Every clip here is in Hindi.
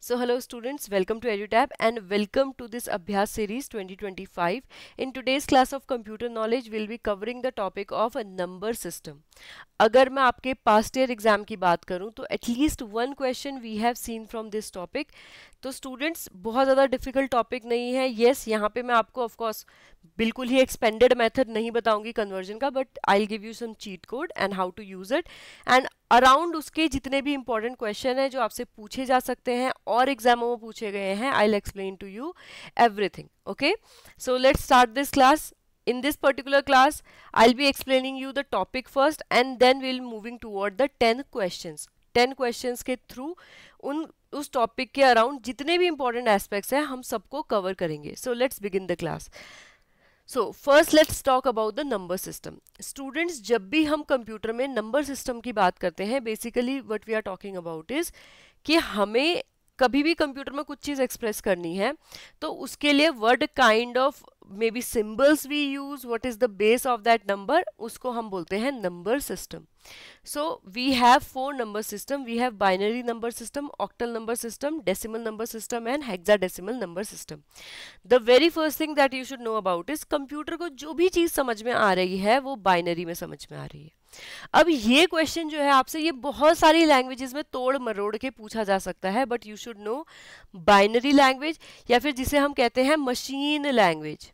So hello students, welcome to EduTab and welcome to this Abhyas series 2025. In today's class of computer knowledge, we'll be covering the topic of a number system. अगर मैं आपके पास्ट ईयर एग्जाम की बात करूं तो at least one question we have seen from this topic. तो स्टूडेंट्स बहुत ज़्यादा डिफिकल्ट टॉपिक नहीं है. येस, यहाँ पे मैं आपको ऑफ कोर्स बिल्कुल ही एक्सपेंडेड मेथड नहीं बताऊंगी कन्वर्जन का, but I will give you some cheat code and how to use it. And around उसके जितने भी इंपॉर्टेंट क्वेश्चन हैं जो आपसे पूछे जा सकते हैं और एग्जामों में पूछे गए हैं, I will explain to you everything. Okay, so let's start this class. In this particular class, I'll be explaining you the topic first and then we'll moving toward the 10 questions. 10 questions के through उस topic के around जितने भी important aspects हैं हम सबको cover करेंगे. So let's begin the class. So first let's talk about the number system. Students, जब भी हम कंप्यूटर में number system की बात करते हैं, basically what we are talking about is कि हमें कभी भी कंप्यूटर में कुछ चीज़ एक्सप्रेस करनी है तो उसके लिए word kind of maybe symbols we use, what is the base of that number, उसको हम बोलते हैं number system. So we have 4 number system. We have binary number system, octal number system, decimal number system and hexadecimal number system. The very first thing that you should know about is computer को जो भी चीज़ समझ में आ रही है वो बाइनरी में समझ में आ रही है. अब ये क्वेश्चन जो है आपसे ये बहुत सारी लैंग्वेजेस में तोड़ मरोड़ के पूछा जा सकता है, but you should no binary language या फिर जिसे हम कहते हैं मशीन लैंग्वेज.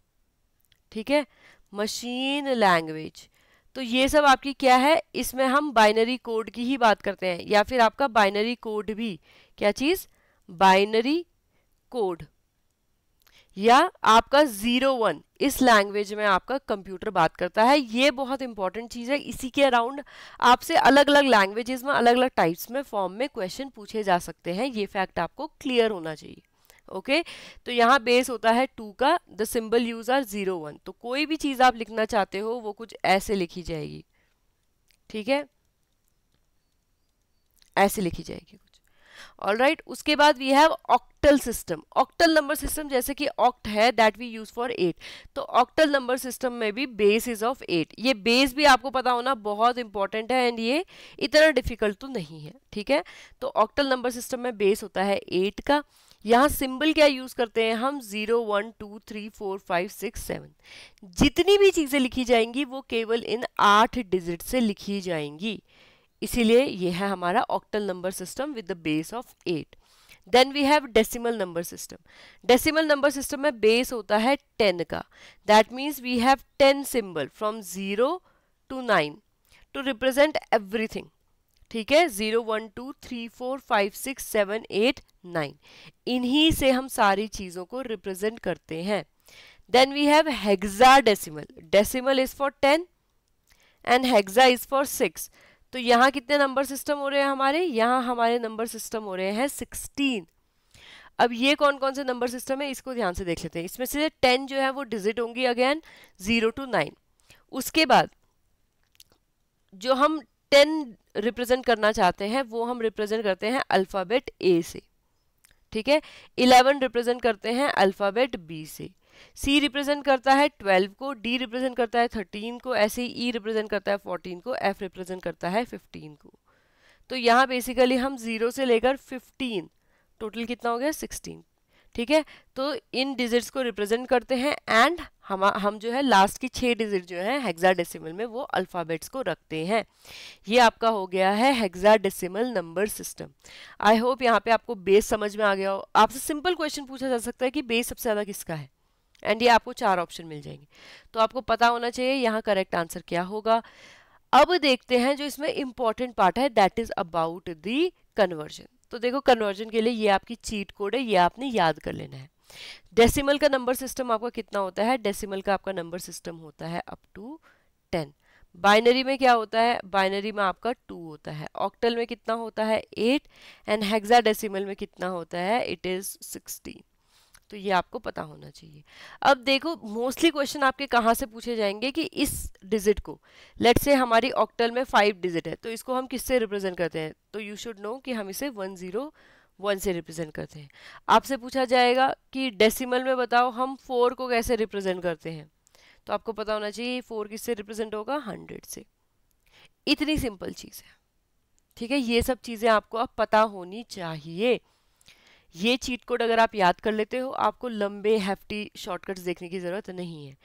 ठीक है, मशीन लैंग्वेज. तो ये सब आपकी क्या है, इसमें हम बाइनरी कोड की ही बात करते हैं, या फिर आपका बाइनरी कोड भी क्या चीज, बाइनरी कोड या आपका 01, इस लैंग्वेज में आपका कंप्यूटर बात करता है. ये बहुत इंपॉर्टेंट चीज़ है. इसी के अराउंड आपसे अलग अलग लैंग्वेजेस में अलग अलग टाइप्स में फॉर्म में क्वेश्चन पूछे जा सकते हैं. ये फैक्ट आपको क्लियर होना चाहिए. ओके, तो यहाँ बेस होता है 2 का. The symbol use are 01. तो कोई भी चीज़ आप लिखना चाहते हो वो कुछ ऐसे लिखी जाएगी. ठीक है, ऐसे लिखी जाएगी. ऑलराइट, उसके बाद we have octal system. Octal number system जैसे कि ऑक्ट है दैट वी यूज फॉर 8. तो ऑक्टल नंबर सिस्टम में भी बेस इज ऑफ 8. ये बेस भी आपको पता होना बहुत इंपॉर्टेंट है एंड ये इतना डिफिकल्ट तो नहीं है. ठीक है, तो ऑक्टल नंबर सिस्टम में बेस होता है 8 का. यहाँ सिंबल क्या यूज करते हैं हम, 0 1 2 3 4 5 6 7. जितनी भी चीजें लिखी जाएंगी वो केवल इन 8 डिजिट से लिखी जाएंगी. इसीलिए ये है हमारा octal number system with the base of 8. Then we have decimal number system. Decimal number system में बेस होता है 10 का. That means we have 10 symbol from 0 to 9 to represent everything. ठीक है, 0 1 2 3 4 5 6 7 8 9, इन्हीं से हम सारी चीजों को रिप्रेजेंट करते हैं. Then we have hexadecimal. Decimal is for 10 and hexa is for 6. तो यहाँ कितने नंबर सिस्टम हो रहे हैं हमारे, यहाँ हमारे नंबर सिस्टम हो रहे हैं 16. अब ये कौन कौन से नंबर सिस्टम है इसको ध्यान से देख लेते हैं. इसमें से 10 जो है वो डिजिट होंगी अगेन 0 to 9. उसके बाद जो हम 10 रिप्रेजेंट करना चाहते हैं वो हम रिप्रेजेंट करते हैं अल्फ़ाबेट ए से. ठीक है, 11 रिप्रेजेंट करते हैं अल्फ़ाबेट बी से. सी रिप्रेजेंट करता है 12 को, डी रिप्रेजेंट करता है 13 को, ऐसे ही ई रिप्रेजेंट करता है 14 को, एफ रिप्रेजेंट करता है 15 को. तो यहाँ बेसिकली हम 0 से लेकर 15, टोटल कितना हो गया 16. ठीक है, तो इन डिजिट्स को रिप्रेजेंट करते हैं एंड हम जो है लास्ट की 6 डिजिट जो है हेक्साडेसिमल में वो अल्फ़ाबेट्स को रखते हैं. ये आपका हो गया है hexadecimal number system. I hope यहाँ पे आपको बेस समझ में आ गया हो. आपसे सिंपल क्वेश्चन पूछा जा सकता है कि बेस सबसे ज़्यादा किसका है, एंड ये आपको 4 ऑप्शन मिल जाएंगे. तो आपको पता होना चाहिए यहाँ करेक्ट आंसर क्या होगा. अब देखते हैं जो इसमें इंपॉर्टेंट पार्ट है, that is about the conversion. तो देखो, कन्वर्जन के लिए ये आपकी चीट कोड है, ये आपने याद कर लेना है. डेसिमल का नंबर सिस्टम आपका कितना होता है, डेसिमल का आपका नंबर सिस्टम होता है अप टू 10. बाइनरी में क्या होता है, बाइनरी में आपका 2 होता है. ऑक्टल में कितना होता है 8 एंड हेक्साडेसिमल में कितना होता है, इट इज 16. तो ये आपको पता होना चाहिए. अब देखो, मोस्टली क्वेश्चन आपके कहाँ से पूछे जाएंगे कि इस डिजिट को, लेट्स से हमारी ऑक्टल में 5 डिजिट है तो इसको हम किससे रिप्रेजेंट करते हैं. तो यू शुड नो कि हम इसे 101 से रिप्रेजेंट करते हैं. आपसे पूछा जाएगा कि डेसिमल में बताओ हम 4 को कैसे रिप्रेजेंट करते हैं. तो आपको पता होना चाहिए 4 किससे रिप्रेजेंट होगा, 100 से. इतनी सिंपल चीज़ है. ठीक है, ये सब चीज़ें आपको अब पता होनी चाहिए. ये चीट कोड अगर आप याद कर लेते हो, आपको लंबे हैफ्टी शॉर्टकट्स देखने की ज़रूरत नहीं है।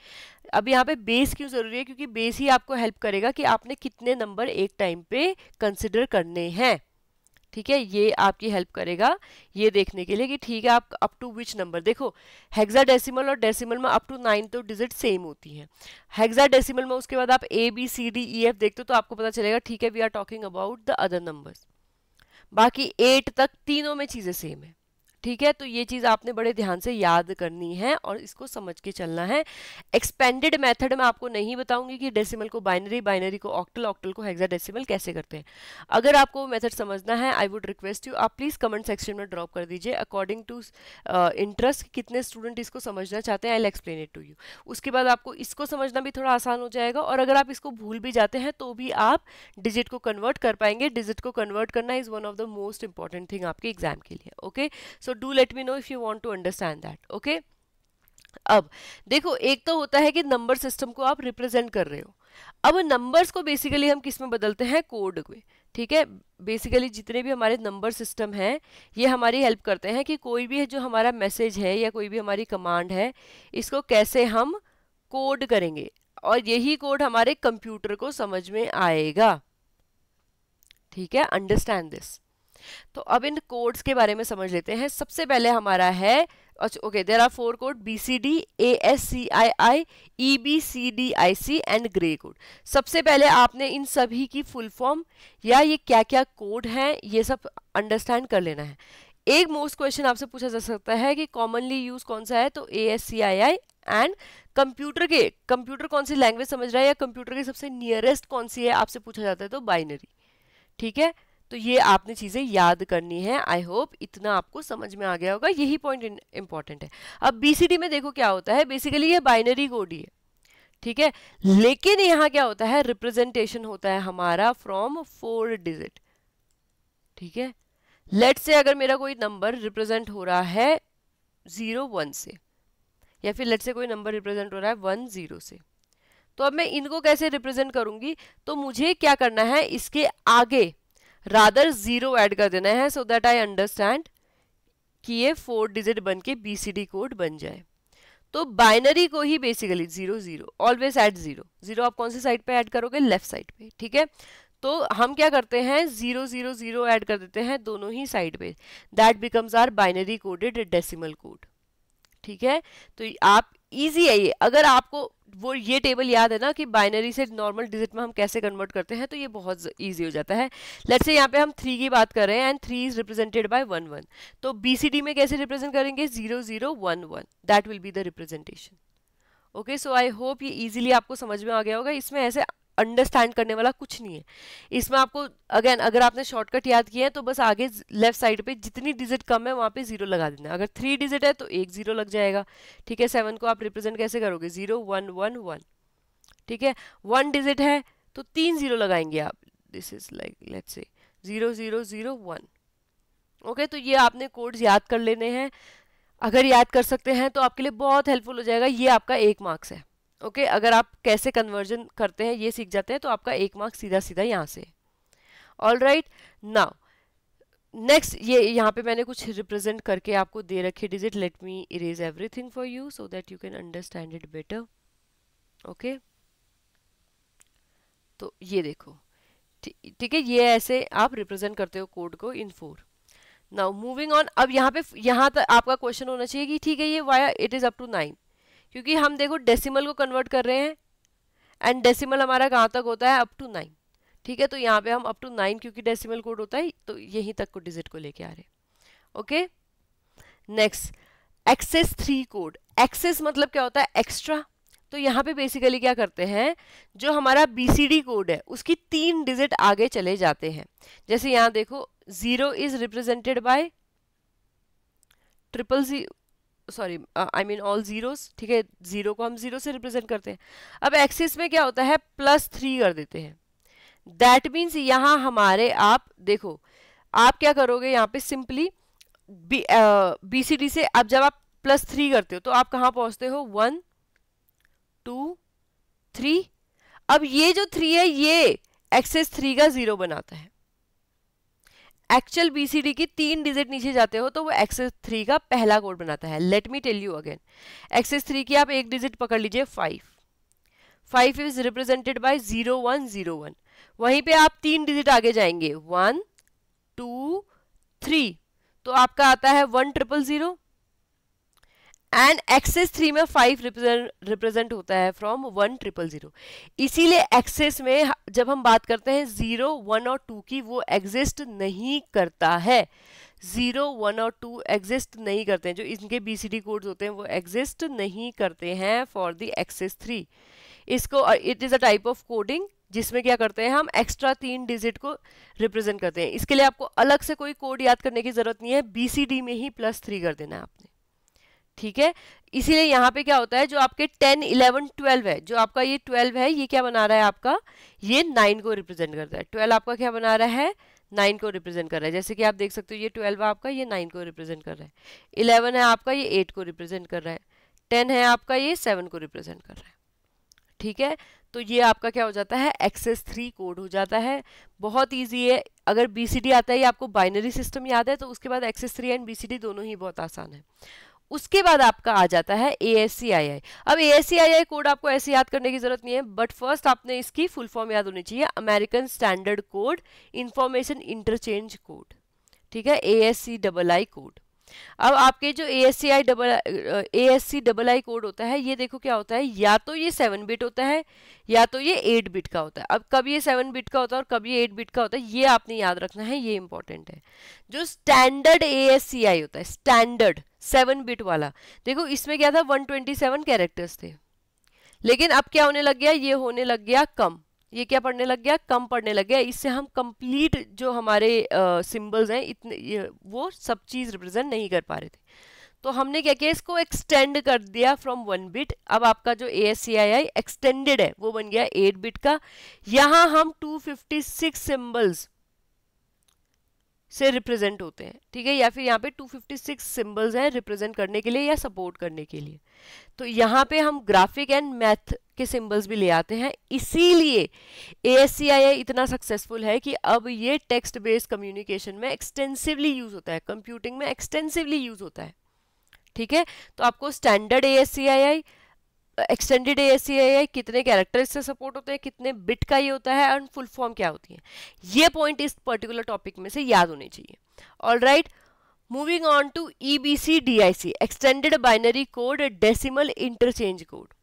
अब यहाँ पे बेस क्यों ज़रूरी है? क्योंकि बेस ही आपको हेल्प करेगा कि आपने कितने नंबर एक टाइम पे कंसिडर करने हैं। ठीक है, ये आपकी हेल्प करेगा ये देखने के लिए कि ठीक है आप अप टू विच नंबर। देखो हेक्साडेसिमल और डेसिमल में अप टू 9 तो डिजिट सेम होती हैं। हेक्साडेसिमल में उसके बाद आप A B C D E F देखते हो तो आपको पता चलेगा ठीक है we are talking about the other numbers. बाकी 8 तक तीनों में चीज़ें सेम है। ठीक है, तो ये चीज़ आपने बड़े ध्यान से याद करनी है और इसको समझ के चलना है। एक्सपेंडेड मेथड में आपको नहीं बताऊंगी कि डेसिमल को बाइनरी, बाइनरी को ऑक्टल, ऑक्टल को हेक्साडेसिमल कैसे करते हैं। अगर आपको वो मेथड समझना है आई वुड रिक्वेस्ट यू आप प्लीज़ कमेंट सेक्शन में ड्रॉप कर दीजिए अकॉर्डिंग टू इंटरेस्ट, कितने स्टूडेंट इसको समझना चाहते हैं। I will explain it to you. उसके बाद आपको इसको समझना भी थोड़ा आसान हो जाएगा और अगर आप इसको भूल भी जाते हैं तो भी आप डिजिट को कन्वर्ट कर पाएंगे। डिजिट को कन्वर्ट करना is one of the most important thing आपके एग्जाम के लिए। Okay, so do let me know if you want to understand that. Okay, अब देखो एक तो होता है कि नंबर सिस्टम को आप रिप्रेजेंट कर रहे हो। अब नंबर्स को बेसिकली हम किस में बदलते हैं? कोड में। ठीक है, बेसिकली जितने भी हमारे नंबर सिस्टम हैं ये हमारी हेल्प करते हैं कि कोई भी जो हमारा मैसेज है या कोई भी हमारी कमांड है इसको कैसे हम कोड करेंगे और यही कोड हमारे कंप्यूटर को समझ में आएगा। ठीक है, अंडरस्टैंड दिस। तो अब इन कोड्स के बारे में समझ लेते हैं। सबसे पहले हमारा है okay, there are 4 code BCD, ASCII, EBCDIC and gray code. सबसे पहले आपने इन सभी की फुल फॉर्म या ये क्या क्या कोड हैं ये सब अंडरस्टैंड कर लेना है। एक मोस्ट क्वेश्चन आपसे पूछा जा सकता है कि कॉमनली यूज कौन सा है, तो ASCII एंड कंप्यूटर कौन सी लैंग्वेज समझ रहा है या कंप्यूटर के सबसे नियरेस्ट कौन सी है आपसे पूछा जाता है तो बाइनरी। ठीक है, तो ये आपने चीज़ें याद करनी है। आई होप इतना आपको समझ में आ गया होगा, यही पॉइंट इंपॉर्टेंट है। अब BCD में देखो क्या होता है, बेसिकली ये बाइनरी कोड ही है। ठीक है, लेकिन यहाँ क्या होता है, रिप्रेजेंटेशन होता है हमारा फ्रॉम 4 डिजिट। ठीक है, लेट से अगर मेरा कोई नंबर रिप्रेजेंट हो रहा है 0 1 से या फिर लेट से कोई नंबर रिप्रेजेंट हो रहा है 1 0 से, तो अब मैं इनको कैसे रिप्रेजेंट करूंगी? तो मुझे क्या करना है, इसके आगे रादर 0 ऐड कर देना है सो दैट आई अंडरस्टैंड कि ये 4 डिजिट बन के BCD कोड बन जाए। तो बाइनरी को ही बेसिकली 0 0 ऑलवेज ऐड 0 0 आप कौन सी साइड पे ऐड करोगे? लेफ्ट साइड पे। ठीक है, तो हम क्या करते हैं 0 0 0 ऐड कर देते हैं दोनों ही साइड पे। That becomes our binary coded decimal code. ठीक है, तो आप इजी है ये। अगर आपको वो ये टेबल याद है ना कि बाइनरी से नॉर्मल डिजिट में हम कैसे कन्वर्ट करते हैं, तो ये बहुत इजी हो जाता है। लेट्स से यहाँ पे हम 3 की बात कर रहे हैं एंड 3 इज रिप्रेजेंटेड बाय 1 1, तो BCD में कैसे रिप्रेजेंट करेंगे? 0 0 1 1, that will be the representation. Okay, so I hope ये इजीली आपको समझ में आ गया होगा। इसमें ऐसे अंडरस्टैंड करने वाला कुछ नहीं है। इसमें आपको अगेन अगर आपने शॉर्टकट याद किया है तो बस आगे लेफ्ट साइड पे जितनी डिजिट कम है वहाँ पे 0 लगा देना। अगर 3 डिजिट है तो 1 0 लग जाएगा। ठीक है, 7 को आप रिप्रेजेंट कैसे करोगे? 0 1 1 1। ठीक है, 1 डिजिट है तो 3 0 लगाएंगे आप। This is like let's say 0 0 0 1। Okay, तो ये आपने कोड्स याद कर लेने हैं। अगर याद कर सकते हैं तो आपके लिए बहुत हेल्पफुल हो जाएगा। ये आपका 1 मार्क्स है। ओके, अगर आप कैसे कन्वर्जन करते हैं ये सीख जाते हैं तो आपका 1 मार्क्स सीधा सीधा यहाँ से। ऑल राइट, नाउ नेक्स्ट ये यहाँ पे मैंने कुछ रिप्रेजेंट करके आपको दे रखे digit. Let me erase everything for you so that you can understand it better. Okay, तो ये देखो, ठीक है, ये ऐसे आप रिप्रेजेंट करते हो कोड को इन 4। नाउ मूविंग ऑन, अब यहाँ तक आपका क्वेश्चन होना चाहिए कि ठीक है ये via it is up to 9, क्योंकि हम देखो डेसिमल को कन्वर्ट कर रहे हैं एंड डेसिमल हमारा कहाँ तक होता है? Up to 9। ठीक है, तो यहाँ पे हम अप टू 9 क्योंकि डेसिमल कोड होता है तो यहीं तक को डिजिट को लेके आ रहे हैं। Okay, next excess 3 code. Excess मतलब क्या होता है? एक्स्ट्रा। तो यहाँ पे बेसिकली क्या करते हैं, जो हमारा BCD कोड है उसकी 3 डिजिट आगे चले जाते हैं। जैसे यहाँ देखो 0 is represented by sorry I mean all zeros. ठीक है, 0 को हम 0 से रिप्रेजेंट करते हैं। अब एक्सिस में क्या होता है? +3 कर देते हैं। दैट मीन्स यहाँ हमारे आप देखो आप क्या करोगे यहाँ पे सिंपली BCD से अब जब आप +3 करते हो तो आप कहाँ पहुंचते हो? 1 2 3। अब ये जो 3 है ये एक्सेस 3 का 0 बनाता है एक्चुअल बीसीडी की 3 डिजिट नीचे जाते हो तो वो एक्सेस 3 का पहला कोड बनाता है। Let me tell you again, excess 3 की आप एक डिजिट पकड़ लीजिए 5, 5 इज रिप्रेजेंटेड बाय 0101। वहीं पे आप 3 डिजिट आगे जाएंगे 1 2 3, तो आपका आता है 1000। एंड एक्सेस 3 में 5 रिप्रेजेंट होता है फ्रॉम 1000। इसीलिए एक्सेस में जब हम बात करते हैं 0 1 और 2 की, वो एग्जिस्ट नहीं करता है। 0 1 और 2 एग्जिस्ट नहीं करते हैं, जो इनके बीसीडी कोड्स होते हैं वो एग्जिस्ट नहीं करते हैं फॉर द एक्सेस 3। इसको it is a type of coding जिसमें क्या करते हैं हम एक्स्ट्रा 3 डिजिट को रिप्रेजेंट करते हैं। इसके लिए आपको अलग से कोई कोड याद करने की जरूरत नहीं है, बीसीडी में ही +3 कर देना है आपने, ठीक है। इसीलिए यहाँ पे क्या होता है, जो आपके 10 11 12 है, जो आपका ये 12 है, ये क्या बना रहा है आपका, ये 9 को रिप्रेजेंट करता है। 12 आपका क्या बना रहा है, 9 को रिप्रेजेंट कर रहा है। जैसे कि आप देख सकते हो ये 12 है आपका, ये 9 को रिप्रेजेंट कर रहा है। 11 है आपका, ये 8 को रिप्रेजेंट कर रहा है। 10 है आपका, ये 7 को रिप्रेजेंट कर रहा है, ठीक है। तो ये आपका क्या हो जाता है, एक्सेस 3 कोड हो जाता है। बहुत ईजी है, अगर बीसीडी आता है, ये आपको बाइनरी सिस्टम याद है, तो उसके बाद एक्सेस 3 एंड बीसीडी दोनों ही बहुत आसान है। उसके बाद आपका आ जाता है ASCII। अब ASCII कोड आपको ऐसे याद करने की जरूरत नहीं है, बट फर्स्ट आपने इसकी फुल फॉर्म याद होनी चाहिए, American standard code information interchange code, ठीक है, ASCII कोड। अब आपके जो ASCII कोड होता है, ये देखो क्या होता है, या तो ये 7 बिट होता है या तो ये 8 बिट का होता है। अब कब ये 7 बिट का होता है और कब ये 8 बिट का होता है, ये आपने याद रखना है, ये इंपॉर्टेंट है। जो स्टैंडर्ड ASCII होता है, स्टैंडर्ड 7 बिट वाला, देखो इसमें क्या था, 127 कैरेक्टर्स थे, लेकिन अब क्या होने लग गया, ये होने लग गया कम, ये क्या पढ़ने लग गया, कम पढ़ने लग गया। इससे हम कंप्लीट जो हमारे सिंबल्स हैं इतने वो सब चीज रिप्रेजेंट नहीं कर पा रहे थे, तो हमने क्या किया, इसको एक्सटेंड कर दिया फ्रॉम 1 बिट। अब आपका जो ASCII एक्सटेंडेड है वो बन गया 8 बिट का। यहां हम 256 सिंबल्स से रिप्रेजेंट होते हैं, ठीक है, या फिर यहाँ पे 256 सिंबल्स हैं रिप्रेजेंट करने के लिए या सपोर्ट करने के लिए। तो यहाँ पे हम ग्राफिक एंड मैथ के सिंबल्स भी ले आते हैं। इसीलिए ASCII इतना सक्सेसफुल है कि अब ये टेक्स्ट बेस्ड कम्युनिकेशन में एक्सटेंसिवली यूज होता है, कंप्यूटिंग में एक्सटेंसिवली यूज होता है, ठीक है। तो आपको स्टैंडर्ड ASCII, एक्सटेंडेड ASCII, कितने कैरेक्टर्स से सपोर्ट होते हैं, कितने बिट का ये होता है, और फुल फॉर्म क्या होती है, ये पॉइंट इस पर्टिकुलर टॉपिक में से याद होने चाहिए। Alright, moving on to EBCDIC, extended binary code decimal interchange code.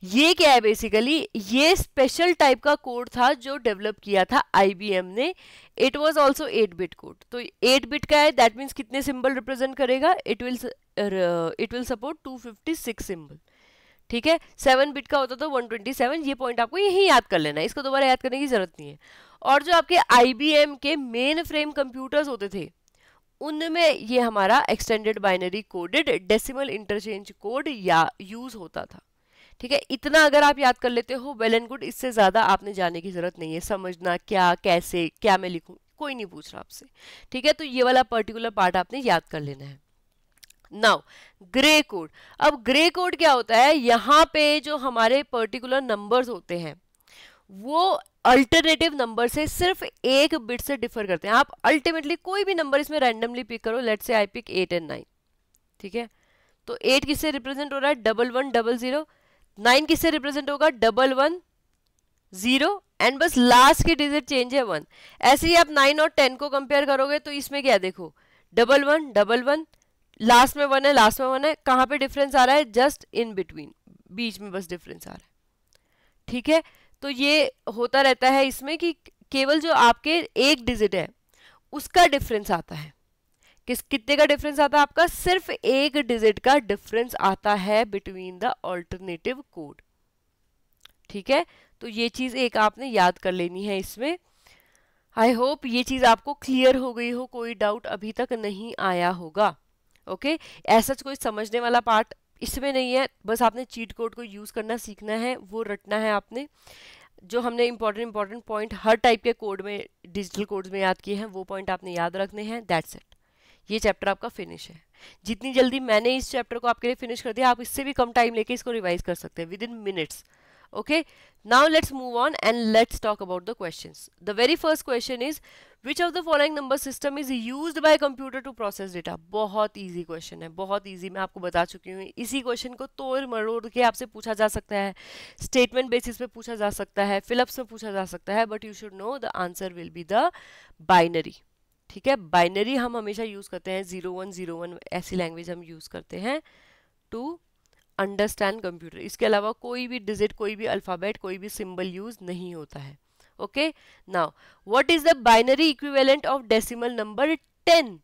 ये क्या है, बेसिकली ये स्पेशल टाइप का कोड था जो डेवलप किया था IBM ने। It was also 8 bit code. तो 8 बिट का है, दैट मीन्स कितने सिंबल रिप्रेजेंट करेगा, इट विल सपोर्ट 256 सिंबल, ठीक है। 7 बिट का होता तो 127। ये पॉइंट आपको यही याद कर लेना है, इसको दोबारा याद करने की जरूरत नहीं है। और जो आपके IBM के मेन फ्रेम कंप्यूटर्स होते थे, उनमें ये हमारा extended binary coded decimal interchange code या यूज होता था, ठीक है। इतना अगर आप याद कर लेते हो, वेल एंड गुड। इससे ज्यादा आपने जाने की जरूरत नहीं है, समझना क्या, कैसे, क्या मैं लिखूं, कोई नहीं पूछ रहा आपसे, ठीक है। तो ये वाला पर्टिकुलर पार्ट आपने याद कर लेना है। Now grey code. अब ग्रे कोड क्या होता है, यहाँ पे जो हमारे पर्टिकुलर नंबर्स होते हैं वो अल्टरनेटिव नंबर से सिर्फ एक बिट से डिफर करते हैं। आप अल्टीमेटली कोई भी नंबर इसमें रैंडमली पिक करो, let's say I pick 8 and 9, ठीक है। तो 8 किससे रिप्रेजेंट हो रहा है, 1100। 9 किससे रिप्रेजेंट होगा, 110, एंड बस लास्ट की डिजिट चेंज है 1। ऐसे ही आप 9 और 10 को कंपेयर करोगे तो इसमें क्या देखो, 1111, लास्ट में 1 है, लास्ट में 1 है, कहाँ पे डिफरेंस आ रहा है, जस्ट इन बिटवीन, बीच में बस डिफरेंस आ रहा है, ठीक है। तो ये होता रहता है इसमें कि केवल जो आपके एक डिजिट है उसका डिफरेंस आता है। कितने का डिफरेंस आता है आपका, सिर्फ एक डिजिट का डिफरेंस आता है बिटवीन द ऑल्टरनेटिव कोड, ठीक है। तो ये चीज एक आपने याद कर लेनी है इसमें। आई होप ये चीज आपको क्लियर हो गई हो, कोई डाउट अभी तक नहीं आया होगा, ओके। ऐसा कोई समझने वाला पार्ट इसमें नहीं है, बस आपने चीट कोड को यूज करना सीखना है, वो रटना है आपने। जो हमने इंपॉर्टेंट पॉइंट हर टाइप के कोड में, डिजिटल कोड्स में याद किए हैं, वो पॉइंट आपने याद रखने हैं, दैट्स इट। ये चैप्टर आपका फिनिश है। जितनी जल्दी मैंने इस चैप्टर को आपके लिए फिनिश कर दिया, आप इससे भी कम टाइम लेके इसको रिवाइज कर सकते हैं, with in minutes. Okay, now let's move on and let's talk about the questions. The very first question is, which of the following number system is used by computer to process data? बहुत easy question है, बहुत easy, मैं आपको बता चुकी हूँ. इसी question को तोड़ मरोड़ के आपसे पूछा जा सकता है, statement basis पे पूछा जा सकता है, Phillips में पूछा जा सकता है, but you should know the answer will be the binary. ठीक है, बाइनरी हम हमेशा यूज करते हैं, 0101 ऐसी लैंग्वेज हम यूज करते हैं टू अंडरस्टैंड कंप्यूटर. इसके अलावा कोई भी डिजिट, कोई भी अल्फाबेट, कोई भी सिंबल यूज नहीं होता है. Okay, now what is the binary equivalent of decimal number 10?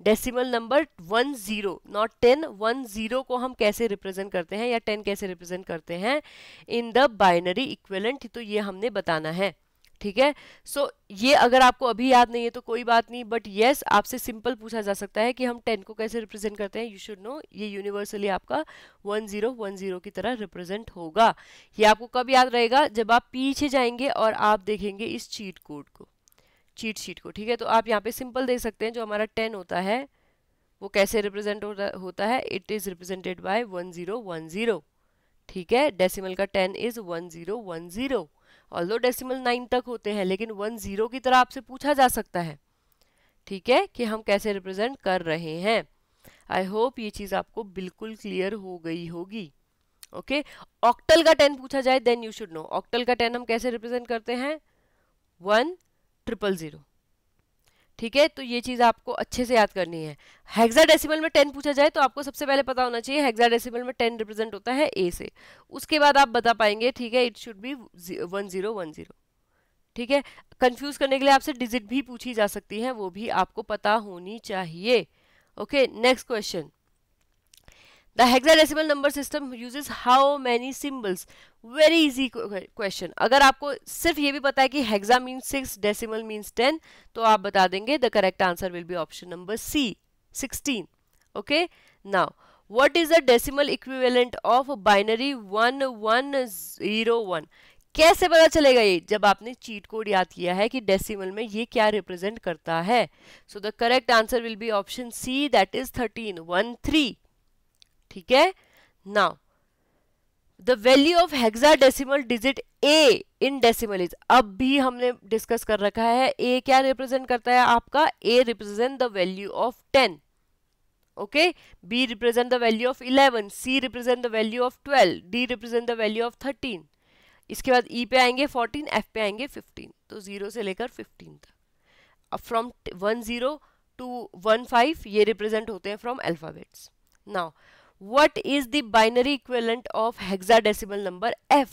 Decimal number 10, not 10, 10 को हम कैसे रिप्रेजेंट करते हैं या 10 कैसे रिप्रेजेंट करते हैं इन द बाइनरी इक्विवेलेंट, तो ये हमने बताना है. ठीक है, सो ये अगर आपको अभी याद नहीं है तो कोई बात नहीं, बट येस आपसे सिंपल पूछा जा सकता है कि हम 10 को कैसे रिप्रेजेंट करते हैं. यू शुड नो, ये यूनिवर्सली आपका 1010 की तरह रिप्रेजेंट होगा. ये आपको कब याद रहेगा? जब आप पीछे जाएंगे और आप देखेंगे इस चीट कोड को, चीट शीट को. ठीक है, तो आप यहाँ पे सिंपल देख सकते हैं, जो हमारा 10 होता है वो कैसे रिप्रेजेंट होता है. It is represented by 1010. ठीक है, डेसिमल का 10 इज 1010. ऑल्दो डेसिमल 9 तक होते हैं, लेकिन 10 की तरह आपसे पूछा जा सकता है. ठीक है, कि हम कैसे रिप्रेजेंट कर रहे हैं. आई होप ये चीज आपको बिल्कुल क्लियर हो गई होगी. ओके, ऑक्टल का 10 पूछा जाए then you should know. Octal का 10 हम कैसे रिप्रेजेंट करते हैं? 1000. ठीक है, तो ये चीज आपको अच्छे से याद करनी है. हेक्साडेसिमल में 10 पूछा जाए तो आपको सबसे पहले पता होना चाहिए हेक्साडेसिमल में 10 रिप्रेजेंट होता है ए से. उसके बाद आप बता पाएंगे. ठीक है, इट शुड बी 1010. ठीक है, कंफ्यूज करने के लिए आपसे डिजिट भी पूछी जा सकती है, वो भी आपको पता होनी चाहिए. Okay, next question. The hexadecimal number system uses how many symbols? Very easy question. अगर आपको सिर्फ ये भी पता है कि hexa means 6, decimal means 10, तो आप बता देंगे the correct answer will be option number C, 16. Okay, now what is the decimal equivalent of binary 1101? कैसे पता चलेगा ये? जब आपने चीट कोड याद किया है कि डेसिमल में ये क्या रिप्रेजेंट करता है. So the correct answer will be option C, that is 13, 13. ठीक है, now the value of hexadecimal digit A in decimal is. अब भी हमने डिस्कस कर रखा है ए क्या रिप्रेजेंट करता है आपका. A represent the value of 10. Okay, B represent the value of 11, C represent the value of 12, D represent the value of 13. इसके बाद ई पे आएंगे 14, एफ पे आएंगे 15. तो 0 से लेकर 15 तक. अब फ्रॉम 10 टू 15 ये रिप्रेजेंट होते हैं from alphabets. Now What is the binary equivalent of hexadecimal number f?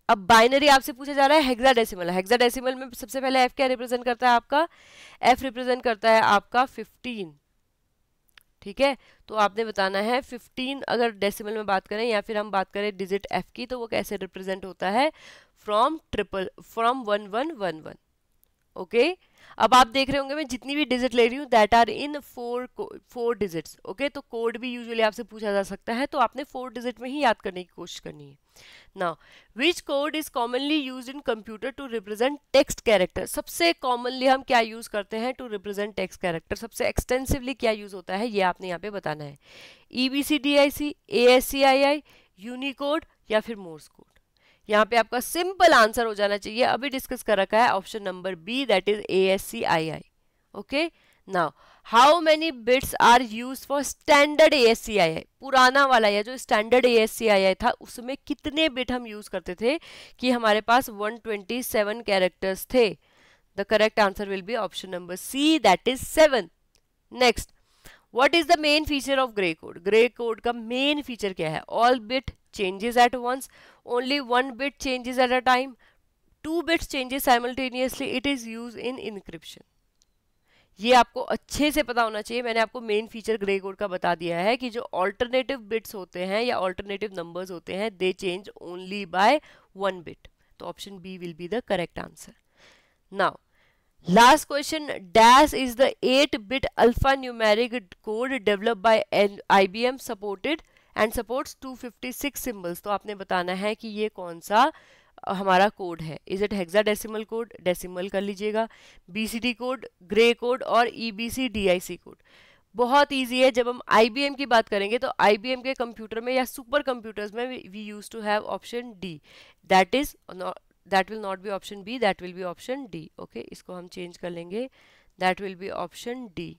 अब बाइनरी आपसे पूछा जा रहा है हेक्साडेसिमल. हेक्साडेसिमल में सबसे पहले f क्या रिप्रेजेंट करता है आपका? f रिप्रेजेंट करता है आपका 15. ठीक है, तो आपने बताना है 15 अगर डेसिमल में बात करें या फिर हम बात करें डिजिट f की, तो वो कैसे रिप्रेजेंट होता है? फ्रॉम 1111. ओके, अब आप देख रहे होंगे मैं जितनी भी डिजिट ले रही हूँ that are in 4 digits. Okay, तो कोड भी यूजुअली आपसे पूछा जा सकता है, तो आपने 4 डिजिट में ही याद करने की कोशिश करनी है. Now which code is commonly used in computer to represent text character? सबसे कॉमनली हम क्या यूज करते हैं टू रिप्रेजेंट टेक्स्ट कैरेक्टर? सबसे एक्सटेंसिवली क्या यूज होता है ये आपने यहाँ पे बताना है. EBCDIC, ASCII, यूनिकोड या फिर मोर्स कोड? यहाँ पे आपका सिंपल आंसर हो जाना चाहिए, अभी डिस्कस कर रखा है, option number B, that is ASCII. Okay, now how many bits are used for standard ASCII? पुराना वाला या जो स्टैंडर्ड ASCII था उसमें कितने बिट हम यूज करते थे कि हमारे पास 127 कैरेक्टर्स थे. The correct answer will be option number C, that is 7. Next, what is the main feature of gray code? Gray code का मेन फीचर क्या है? All bit changes at once, only 1 bit changes at a time, 2 bits changes simultaneously, it is used in encryption. ये आपको अच्छे से पता होना चाहिए. मैंने आपको मेन फीचर ग्रे कोड का बता दिया है कि जो ऑल्टरनेटिव बिट्स होते हैं या ऑल्टरनेटिव नंबर्स होते हैं they change only by 1 bit. तो option B will be the correct answer. Now last question. Dash is the 8-bit alphanumeric code developed by IBM supported and supports 256 symbols. तो आपने बताना है कि ये कौन सा हमारा कोड है. Is it hexadecimal code? Decimal कर लीजिएगा. BCD कोड, ग्रे कोड और EBCDIC कोड. बहुत इजी है। जब हम IBM की बात करेंगे तो IBM के कंप्यूटर में या सुपर कंप्यूटर्स में we use to have option D, that is that will not be option B, that will be option D. Okay, इसको हम चेंज कर लेंगे, that will be option D,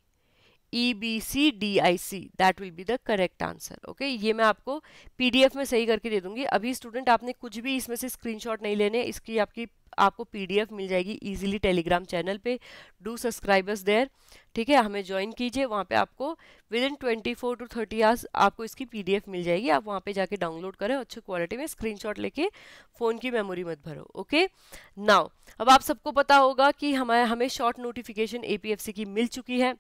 EBCDIC, that will be the correct answer. Okay, ये मैं आपको PDF में सही करके दे दूंगी। अभी स्टूडेंट आपने कुछ भी इसमें से स्क्रीनशॉट नहीं लेने, इसकी आपको PDF मिल जाएगी इजीली टेलीग्राम चैनल पे। डू सब्सक्राइबर्स देयर, ठीक है, हमें ज्वाइन कीजिए, वहाँ पे आपको विद इन 24 to 30 आवर्स आपको इसकी PDF मिल जाएगी। आप वहाँ पे जाके डाउनलोड करें, अच्छी क्वालिटी में स्क्रीनशॉट लेके, फ़ोन की मेमोरी मत भरो। ओके, नाउ अब आप सबको पता होगा कि हमें शॉर्ट नोटिफिकेशन APFC की मिल चुकी है।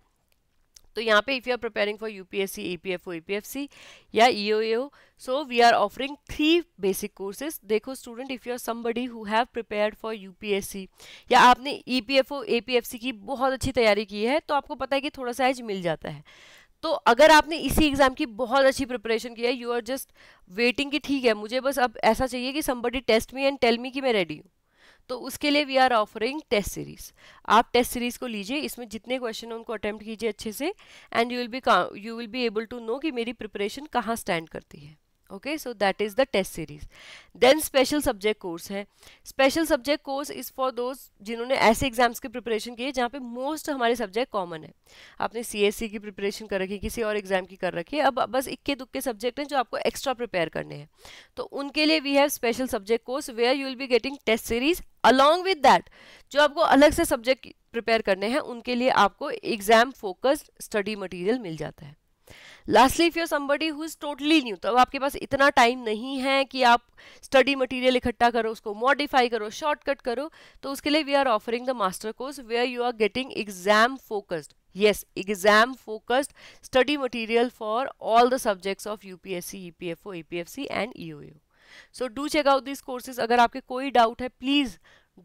तो यहाँ पे if you are preparing for UPSC, APFO, APFC या EOAO, so we are offering 3 basic courses. देखो student, if you are somebody who have prepared for UPSC या आपने EPFO, APFC की बहुत अच्छी तैयारी की है, तो आपको पता है कि थोड़ा सा एज मिल जाता है। तो अगर आपने इसी एग्जाम की बहुत अच्छी प्रिपरेशन की है, यू आर जस्ट वेटिंग कि ठीक है मुझे बस अब ऐसा चाहिए कि somebody test me and tell me कि मैं रेडी हूँ, तो उसके लिए we are offering test series. आप टेस्ट सीरीज को लीजिए, इसमें जितने क्वेश्चन हैं उनको अटेम्प्ट कीजिए अच्छे से, and you will be able to know कि मेरी प्रिपरेशन कहाँ स्टैंड करती है। Okay, so that is the test series. Then special subject course है। Special subject course is for those जिन्होंने ऐसे एग्जाम्स की प्रिपरेशन की है जहाँ पे मोस्ट हमारे सब्जेक्ट कॉमन है। आपने CSC की प्रिपरेशन कर रखी है, किसी और एग्जाम की कर रखी है, अब बस इक्के दुक्के सब्जेक्ट हैं जो आपको एक्स्ट्रा प्रिपेयर करने हैं, तो उनके लिए we have special subject course where you will be getting test series along with that. जो आपको अलग से सब्जेक्ट प्रिपेयर करने हैं उनके लिए आपको एग्जाम फोकस्ड स्टडी मटेरियल मिल जाता है। Lastly, if you are somebody who is totally new, तो अब आपके पास इतना टाइम नहीं है कि आप स्टडी मटेरियल इकट्ठा करो, उसको मॉडिफाई करो, शॉर्टकट करो, तो उसके लिए we are offering the master course where you are getting exam focused, yes, exam focused study material for all the subjects of UPSC, EPFO, APFC and EOAO. So do check out these courses. अगर आपके कोई डाउट है please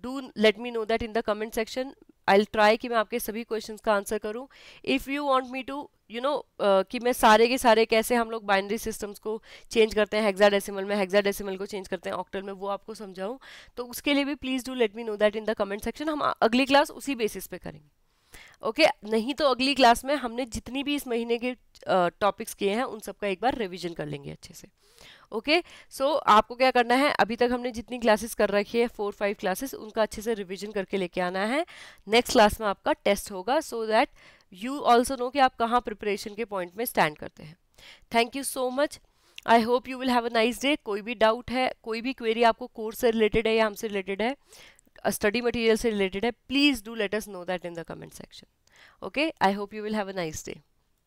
do let me know that in the comment section. I try कि मैं आपके सभी क्वेश्चंस का आंसर करूं। If you want me to you know कि मैं सारे के सारे कैसे हम लोग बाइनरी सिस्टम्स को चेंज करते हैं हेक्साडेसिमल में, हेक्साडेसिमल को चेंज करते हैं ऑक्टल में, वो आपको समझाऊं, तो उसके लिए भी please do let me know that in the comment section. हम अगली क्लास उसी बेसिस पे करेंगे। ओके, नहीं तो अगली क्लास में हमने जितनी भी इस महीने के टॉपिक्स किए हैं उन सबका एक बार रिवीजन कर लेंगे अच्छे से। ओके, सो आपको क्या करना है, अभी तक हमने जितनी क्लासेस कर रखी है 4-5 क्लासेस, उनका अच्छे से रिवीजन करके लेके आना है। नेक्स्ट क्लास में आपका टेस्ट होगा, so that you also know कि आप कहाँ प्रिपरेशन के पॉइंट में स्टैंड करते हैं। Thank you so much, I hope you will have a nice day. कोई भी डाउट है, कोई भी क्वेरी आपको कोर्स से रिलेटेड है या हमसे रिलेटेड है, स्टडी मटेरियल से रिलेटेड है, please do let us know that in the comment section. Okay, I hope you will have a nice day.